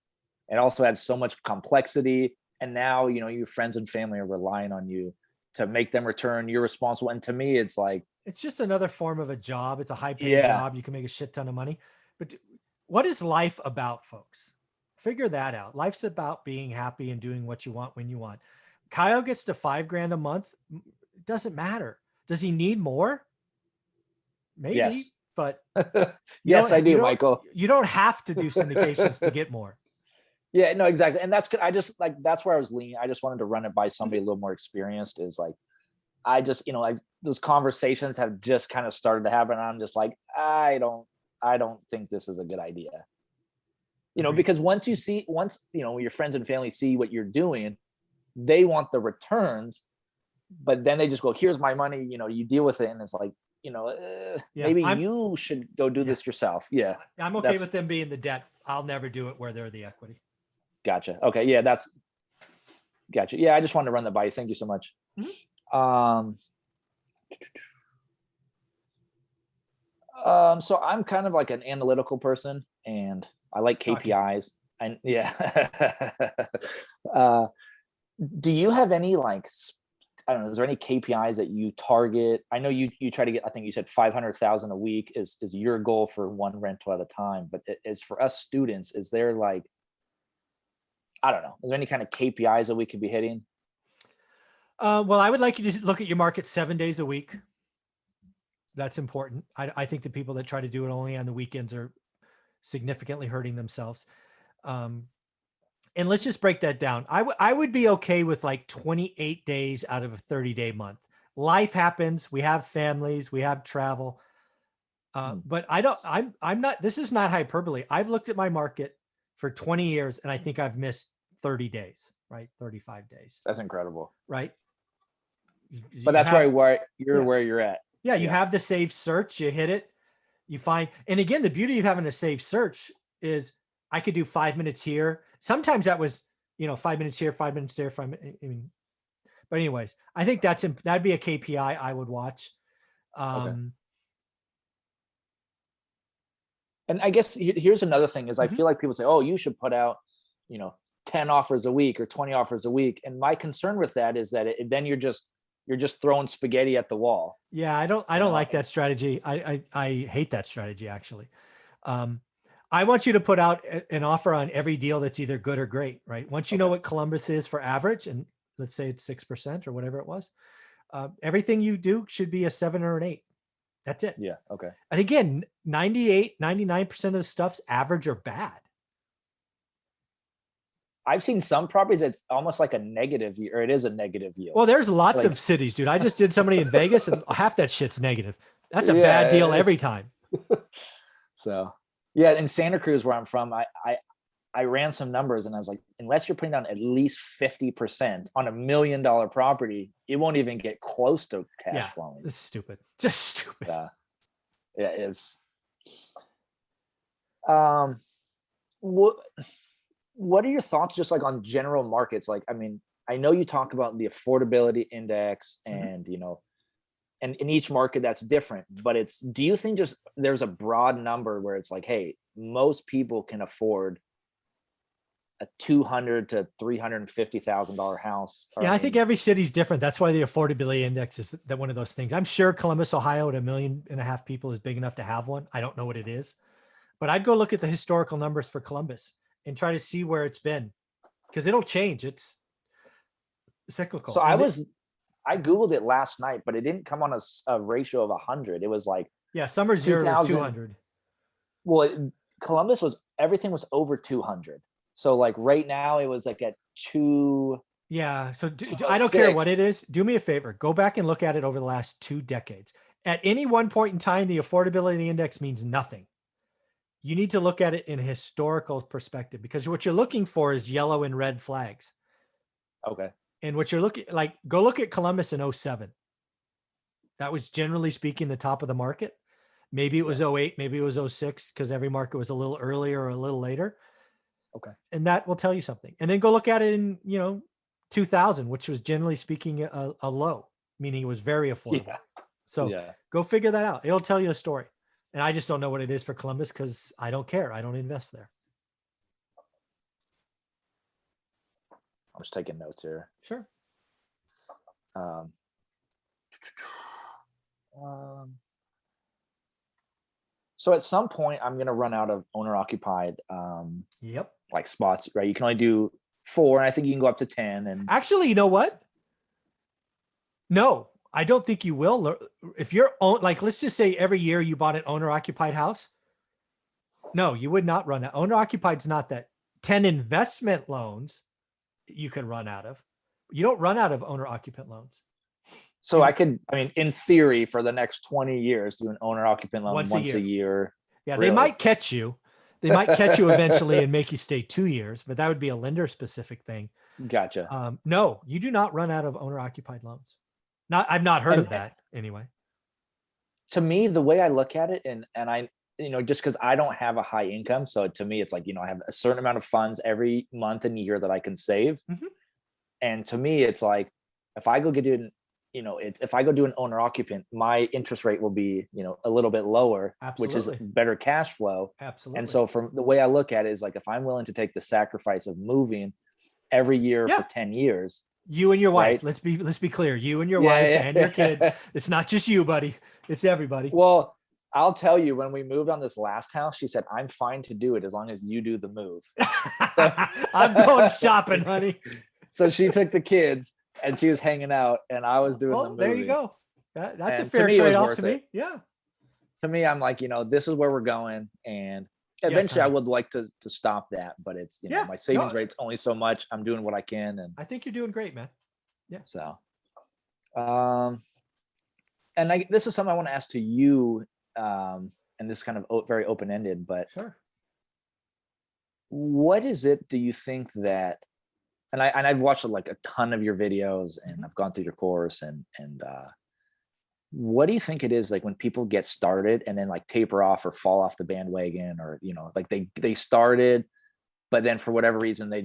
it also adds so much complexity. And now, your friends and family are relying on you to make them return. You're responsible. And to me, it's like, It's just another form of a job. It's a high paid yeah, job. You can make a shit ton of money. But what is life about, folks? Figure that out. Life's about being happy and doing what you want when you want. Kyle gets to 5 grand a month. It doesn't matter. Does he need more? Maybe, yes. but Yes, I do, Michael. you don't have to do syndications to get more. Yeah, no, exactly. And that's good. I just like, that's where I was leaning. I just wanted to run it by somebody a little more experienced. Is like, I just, like those conversations have just kind of started to happen. I'm just like, I don't think this is a good idea. Agreed. Because once your friends and family see what you're doing, they want the returns, but then they just go, here's my money, you deal with it. And it's like, Yeah, maybe you should go do Yeah. this yourself. Yeah. I'm okay with them being the debt. I'll never do it where they're the equity. Gotcha. Okay. Yeah. Gotcha. Yeah. I just wanted to run that by you. Thank you so much. Mhm. So I'm kind of like an analytical person, and I like Shocking. KPIs. And yeah. uh, do you have any like I don't know, is there any KPIs that you target? I know you try to get, I think you said 500,000 a week is your goal for one rental at a time, but is for us students, is there like, I don't know, is there any kind of KPIs that we could be hitting? Well, I would like you to look at your market 7 days a week. That's important. I think the people that try to do it only on the weekends are significantly hurting themselves. And let's just break that down. I would be okay with like 28 days out of a 30-day month. Life happens. We have families. We have travel. But I'm not, this is not hyperbole. I've looked at my market for 20 years and I think I've missed 30 days, right? 35 days. That's incredible. Right. But that's where you're at. Yeah. You have the saved search, you hit it, you find, and again, the beauty of having a saved search is I could do 5 minutes here. Sometimes that was, 5 minutes here, 5 minutes there, 5 minutes. I mean, but anyways, I think that'd be a KPI I would watch. Okay. And I guess here's another thing is I feel like people say, oh, you should put out, 10 offers a week or 20 offers a week. And my concern with that is that then you're just throwing spaghetti at the wall. Yeah. I don't like that strategy. I hate that strategy actually. I want you to put out an offer on every deal that's either good or great, right? Once you know what Columbus is for average, and let's say it's 6% or whatever it was, everything you do should be a 7 or an 8. That's it. Yeah. Okay. And again, 99% of the stuff's average or bad. I've seen some properties that's almost like a negative yield, or it is a negative yield. Well, there's lots of cities, dude. I just did somebody in Vegas and half that shit's negative. That's a bad deal every time. So yeah, in Santa Cruz where I'm from, I ran some numbers and I was like, unless you're putting down at least 50% on $1 million property, it won't even get close to cash flowing. It's stupid. Just stupid. Yeah, it's what are your thoughts just like on general markets? Like, I mean, I know you talk about the affordability index and, and in each market that's different, but do you think just there's a broad number where it's like, hey, most people can afford a $200,000 to $350,000 house? Yeah, I think every city's different. That's why the affordability index is that one of those things. I'm sure Columbus, Ohio, at 1.5 million people is big enough to have one. I don't know what it is, but I'd go look at the historical numbers for Columbus and try to see where it's been, because it'll change. It's cyclical. So I Googled it last night, but it didn't come on a ratio of 100. It was like, summer 0 to 200. Well, Columbus everything was over 200. So like right now it was like at 2. Yeah. So I don't care what it is. Do me a favor. Go back and look at it over the last 2 decades. At any one point in time, the affordability index means nothing. You need to look at it in a historical perspective, because what you're looking for is yellow and red flags. Okay. And what you're looking like, go look at Columbus in 07. That was generally speaking the top of the market. Maybe it was 08, maybe it was 06, because every market was a little earlier or a little later. Okay. And that will tell you something. And then go look at it in, 2000, which was generally speaking a low, meaning it was very affordable. Yeah. So go figure that out. It'll tell you a story. And I just don't know what it is for Columbus because I don't care. I don't invest there. I'm just taking notes here. Sure. So at some point I'm going to run out of owner occupied, like spots, right? You can only do 4, and I think you can go up to 10. And actually, you know what? No, I don't think you will. If you're like, let's just say every year you bought an owner occupied house. No, you would not run out. Owner occupied's not that. 10 investment loans you can run out of. You don't run out of owner occupant loans. So I mean, in theory, for the next 20 years, do an owner occupant loan once a year. Yeah, really? They might catch you. They might catch you eventually and make you stay 2 years, but that would be a lender specific thing. Gotcha. No, you do not run out of owner occupied loans. I've not heard of that anyway. To me, the way I look at it, and I, just because I don't have a high income, so to me, it's like, I have a certain amount of funds every month and year that I can save. Mm-hmm. And to me, it's like, if I go if I go do an owner occupant, my interest rate will be, a little bit lower, which is better cash flow. Absolutely. And so from the way I look at it is like, if I'm willing to take the sacrifice of moving every year for 10 years, You and your wife. right? Let's be clear. You and your wife Yeah, and your kids. yeah. It's not just you, buddy. It's everybody. Well, I'll tell you, when we moved on this last house, she said, I'm fine to do it as long as you do the move. So, I'm going shopping, honey. so she took the kids and she was hanging out and I was doing the Well, there you moving. go. That's a And to fair me, it was trade-off to worth it. me. Yeah. To me, I'm like, this is where we're going. And Yes, eventually I honey. would like to stop that, but it's, Yeah. my savings No, rate's only so much. I'm doing what I can. And I think you're doing great, man. Yeah. so, um, and this is something I want to ask to you. And this is kind of very open-ended, but Sure. what is it, do you think that, and I've watched like a ton of your videos and Mhm. I've gone through your course and what do you think it is, like, when people get started and then like taper off or fall off the bandwagon, or like they started but then for whatever reason they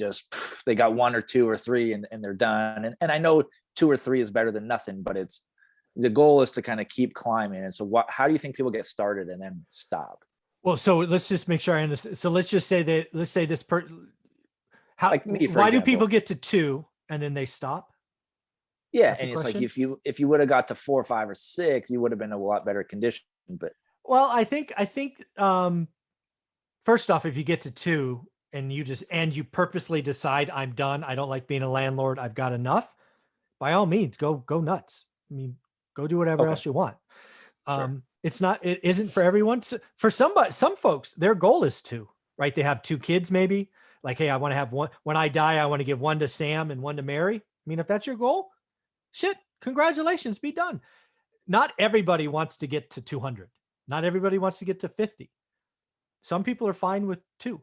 got one or two or three and they're done, and I know 2 or 3 is better than nothing, but it's, the goal is to kind of keep climbing. And so how do you think people get started and then stop? Well, so let's just make sure I understand. So let's just say that, let's say this Like me, for why do example. people get to 2 and then they stop? Is Yeah, that the and it's like, question? if you would have got to 4 or 5 or 6, you would have been in a lot better condition. But Well, I think first off, if you get to 2 and you purposely decide, I'm done, I don't like being a landlord, I've got enough, by all means, go nuts. I mean, go do whatever okay, else you want. sure, It isn't for everyone. For some folks, their goal is 2, right? They have 2 kids, maybe, like, hey, I want to have one, when I die, I want to give one to Sam and one to Mary. I mean, if that's your goal, shit, congratulations, be done. Not everybody wants to get to 200. Not everybody wants to get to 50. Some people are fine with 2,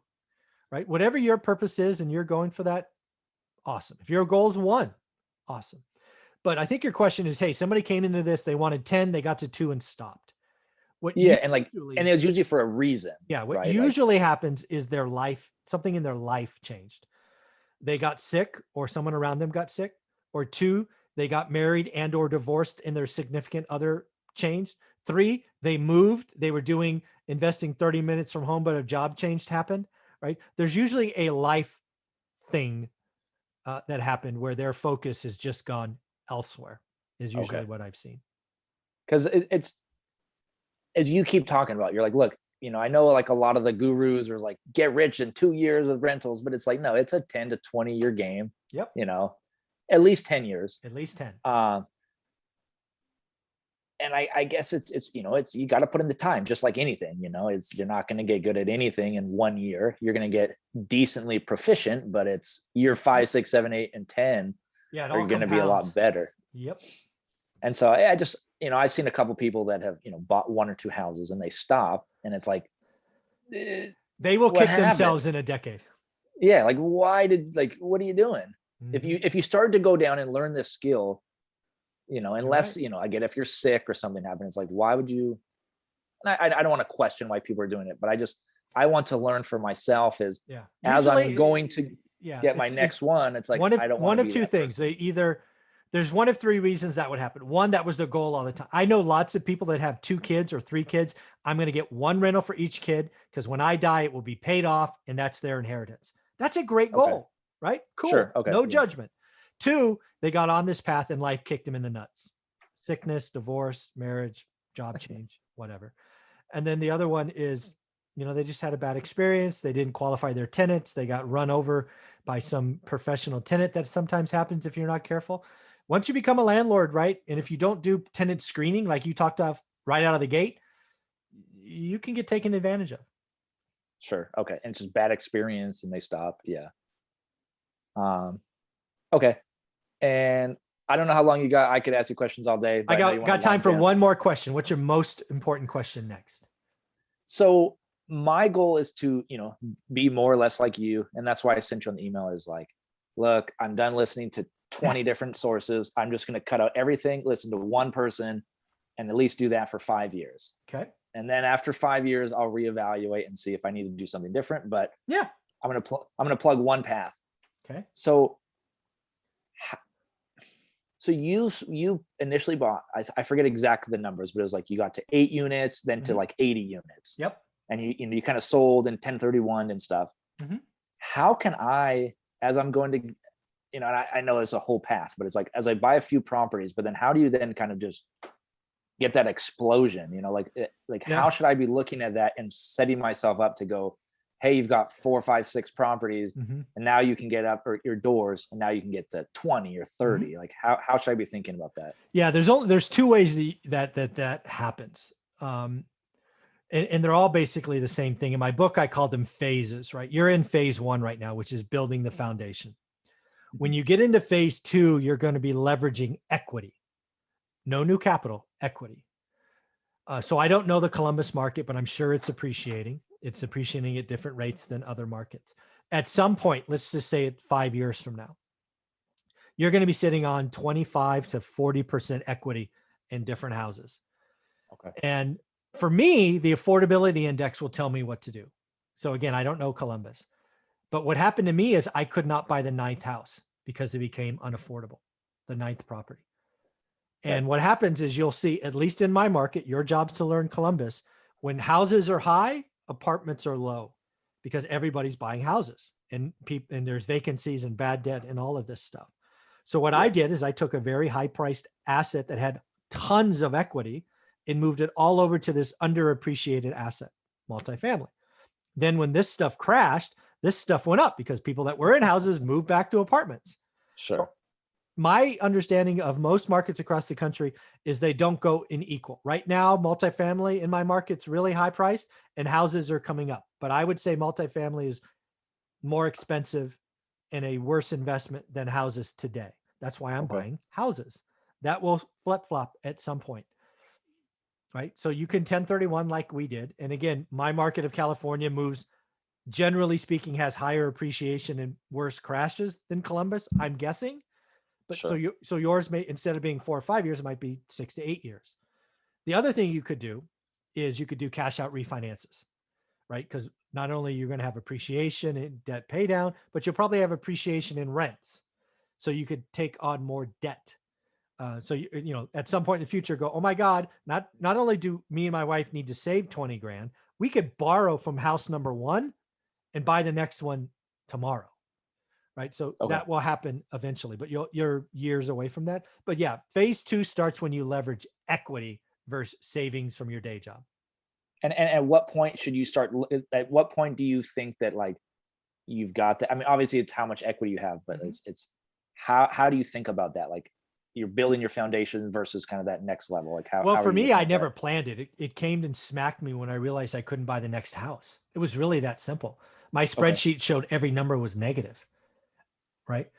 right? Whatever your purpose is and you're going for that, awesome. If your goal is 1, awesome. But I think your question is, hey, somebody came into this, they wanted 10, they got to 2 and stopped. What yeah, and like, and usually, it was usually for a reason, yeah, what right? Like, usually happens is something in their life changed. They got sick, or someone around them got sick, or 2, they got married and or divorced and their significant other changed. 3, they moved, they were investing 30 minutes from home, but a job change happened, right? There's usually a life thing that happened where their focus has just gone elsewhere, is usually okay, what I've seen. because it's, as you keep talking about, you're like, look, I know like a lot of the gurus are like, get rich in 2 years with rentals, but it's like, no, it's a 10 to 20 year game. Yep. At least 10 years. At least 10. And I guess it's you got to put in the time, just like anything. You're not going to get good at anything in 1 year. You're going to get decently proficient, but it's year 5, 6, 7, 8, and 10 Yeah, it are all going to be a compounds. lot better. Yep. And so I just, I've seen a couple people that have, bought 1 or 2 houses and they stop, and it's like, they will what kick happened? themselves in a decade. Yeah, like, what are you doing? Mhm. If you start to go down and learn this skill, unless, right. I get, if you're sick or something happened, it's like, why would you? And I don't want to question why people are doing it, but I want to learn for myself, as Yeah. as I'm going to yeah, get my next one, it's like, I don't want one to of be 2 that things. person. There's one of 3 reasons that would happen. One, that was their goal all the time. I know lots of people that have 2 kids or 3 kids. I'm going to get 1 rental for each kid, because when I die, it will be paid off and that's their inheritance. That's a great Okay. goal, right? Cool. Sure. Okay. No Yeah. judgment. 2, they got on this path and life kicked them in the nuts. Sickness, divorce, marriage, job change, whatever. And then the other one is, they just had a bad experience. They didn't qualify their tenants. They got run over by some professional tenant. That sometimes happens if you're not careful. Once you become a landlord, right? And if you don't do tenant screening, like you talked about right out of the gate, you can get taken advantage of. Sure. Okay. And it's just bad experience and they stop. Yeah. Okay. And I don't know how long you got. I could ask you questions all day. But I know you got wanna time wind for down. one more question. What's your most important question next? So my goal is to, be more or less like you. And that's why I sent you an email, is like, look, I'm done listening to 20 different sources. I'm just going to cut out everything, listen to one person, and at least do that for 5 years. Okay. And then after 5 years, I'll reevaluate and see if I need to do something different. But yeah, I'm going to plug one path. Okay. So you initially bought, I forget exactly the numbers, but it was like you got to 8 units, then to like 80 units. Yep. And you kind of sold in 1031 and stuff. Mhm. How can I, as I'm going to you know, and I know it's a whole path, but it's like, as I buy a few properties, but then how do you then kind of just get that explosion, you know, like how should I be looking at that and setting myself up to go, hey, you've got 4, 5, 6 properties, and now you can get up, or your doors, and now you can get to 20 or 30. Like how should I be thinking about that? Yeah, there's two ways that happens. And they're all basically the same thing. In my book, I call them phases, right? You're in phase 1 right now, which is building the foundation. When you get into phase 2, you're going to be leveraging equity. No new capital, equity. So I don't know the Columbus market, but I'm sure it's appreciating. It's appreciating at different rates than other markets. At some point, let's just say it 5 years from now, you're going to be sitting on 25 to 40% equity in different houses. Okay. And for me, the affordability index will tell me what to do. So again, I don't know Columbus, but what happened to me is I could not buy the 9th house because it became unaffordable, the 9th property. And what happens is you'll see, at least in my market, your job's to learn Columbus, when houses are high, apartments are low because everybody's buying houses and there's vacancies and bad debt and all of this stuff. So what I did is I took a very high priced asset that had tons of equity and moved it all over to this underappreciated asset, multifamily. Then when this stuff crashed, this stuff went up because people that were in houses moved back to apartments. Sure. So my understanding of most markets across the country is they don't go in equal. Right now, multifamily in my market's really high priced and houses are coming up. But I would say multifamily is more expensive and a worse investment than houses today. That's why I'm buying houses. That will flip-flop at some point. Right. So you can 1031 like we did. And again, my market of California moves, generally speaking, has higher appreciation and worse crashes than Columbus, I'm guessing. But so yours may, instead of being 4 or 5 years, it might be 6 to 8 years. The other thing you could do is you could do cash out refinances, right? Because not only you're going to have appreciation and debt pay down, but you'll probably have appreciation in rents. So you could take on more debt. So you know, at some point in the future, go, oh my God, not only do me and my wife need to save 20 grand, we could borrow from house number 1 and buy the next one tomorrow. Right. So that will happen eventually, but you're years away from that. But yeah, phase 2 starts when you leverage equity versus savings from your day job. And at what point should you start? At what point do you think that like you've got that? I mean, obviously it's how much equity you have, but it's how do you think about that? Like you're building your foundation versus kind of that next level. Like how? Well, for me, I never planned it. It came and smacked me when I realized I couldn't buy the next house. It was really that simple. My spreadsheet showed every number was negative. Right.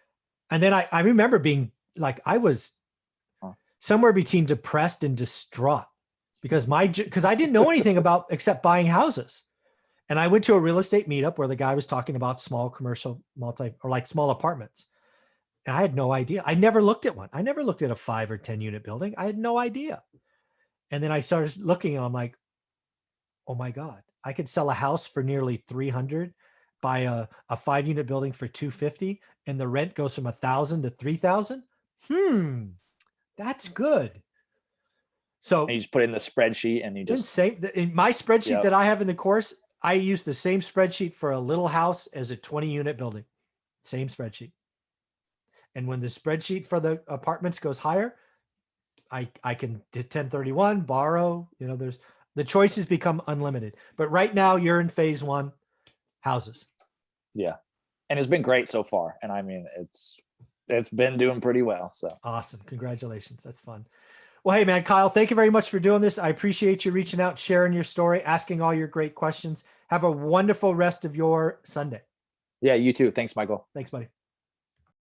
And then I remember being like, I was somewhere between depressed and distraught because I didn't know anything about except buying houses. And I went to a real estate meetup where the guy was talking about small commercial small apartments. And I had no idea. I never looked at one. I never looked at a 5 or 10 unit building. I had no idea. And then I started looking and I'm like, oh my God, I could sell a house for nearly 300, buy a 5 unit building for 250, and the rent goes from 1,000 to 3,000. That's good. So and you just put it in the spreadsheet and you just in my spreadsheet that I have in the course, I use the same spreadsheet for a little house as a 20 unit building, same spreadsheet. And when the spreadsheet for the apartments goes higher, I can 1031 borrow, you know, there's the choices become unlimited, but right now you're in phase 1 houses. Yeah. And it's been great so far. And I mean, it's been doing pretty well. So awesome. Congratulations. That's fun. Well, hey man, Kyle, thank you very much for doing this. I appreciate you reaching out, sharing your story, asking all your great questions. Have a wonderful rest of your Sunday. Yeah, you too. Thanks, Michael. Thanks, buddy.